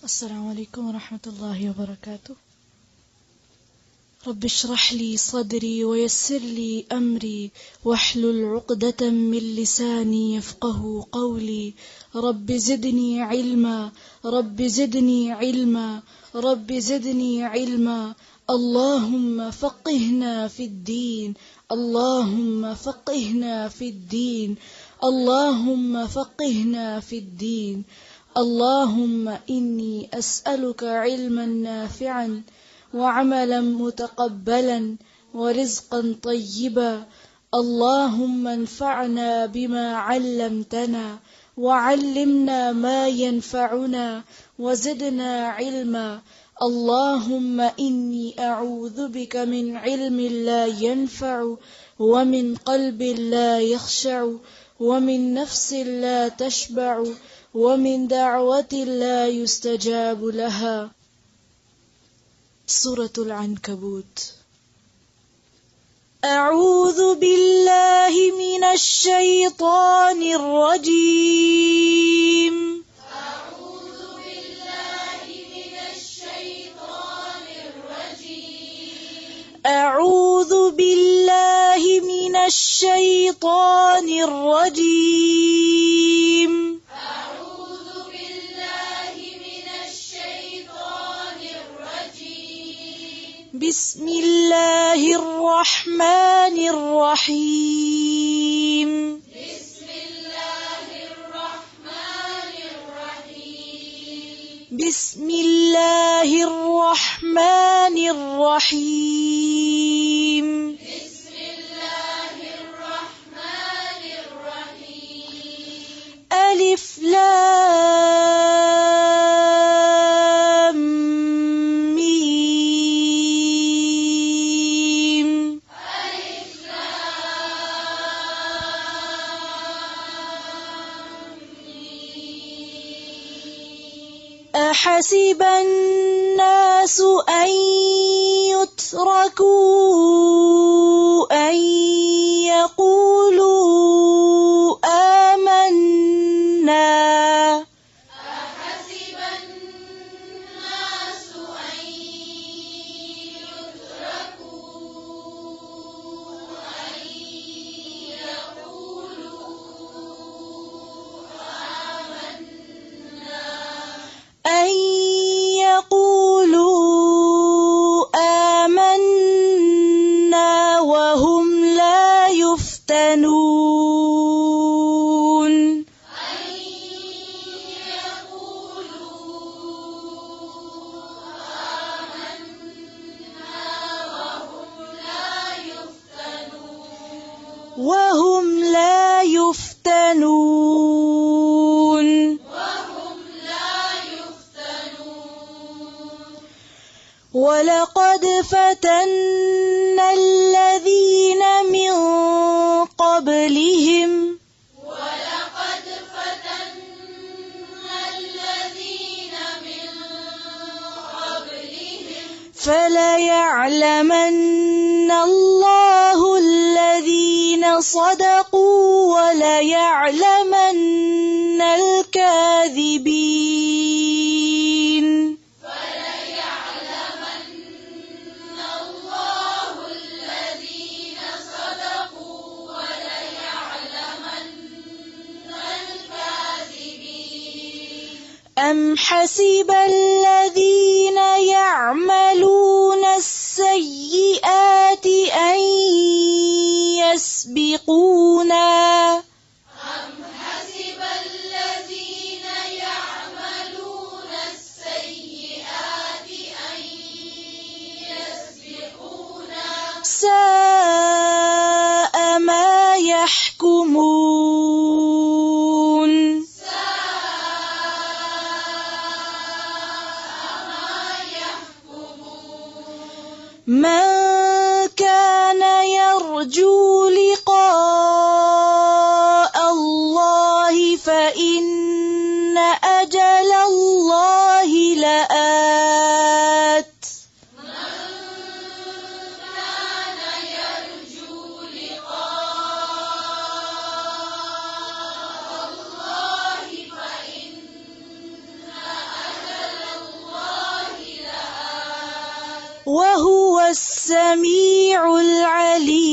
السلام عليكم ورحمة الله وبركاته. رب اشرح لي صدري ويسر لي أمري واحلل عقدة من لساني يفقه قولي. رب زدني علما، رب زدني علما، رب زدني علما. اللهم فقهنا في الدين، اللهم فقهنا في الدين، اللهم فقهنا في الدين. اللهم إني أسألك علما نافعا وعملا متقبلا ورزقا طيبا. اللهم انفعنا بما علمتنا وعلمنا ما ينفعنا وزدنا علما. اللهم إني أعوذ بك من علم لا ينفع ومن قلب لا يخشع ومن نفس لا تشبع ومن دعوة لا يستجاب لها. سورة العنكبوت. أعوذ بالله من الشيطان الرجيم. أعوذ بالله من الشيطان الرجيم. أعوذ بالله من الشيطان الرجيم. أعوذ بالله من الشيطان الرجيم. بسم الله الرحمن الرحيم. بسم الله الرحمن الرحيم. بسم الله الرحمن الرحيم. بسم الله الرحمن الرحيم. ألف لام ميم. ألف لام ميم. أحسب الناس أن يتركوا أن يقولوا آمنا. أحسب الناس أن يتركوا أن يقولوا آمنا. أن يقولوا آمنا وهم لا يفتنون. أن يقولوا آمنا وهم لا يفتنون. ولقد فتنا الذين من قبلهم ولقد فتنا الذين من قبلهم فليعلمن الله الذين صدقوا وليعلمن الكاذبين. فليعلمن الله الذين صدقوا وليعلمن الكاذبين. أم حسب الذين يعملون السيئات أن يسبقونا. أم حسب الذين يعملون السيئات أن يسبقونا. ساء ما يحكمون. من كان يرجو لقاء الله فإن أجل الله لآت. كان يرجو لقاء الله فإن أجل وهو السميع العليم.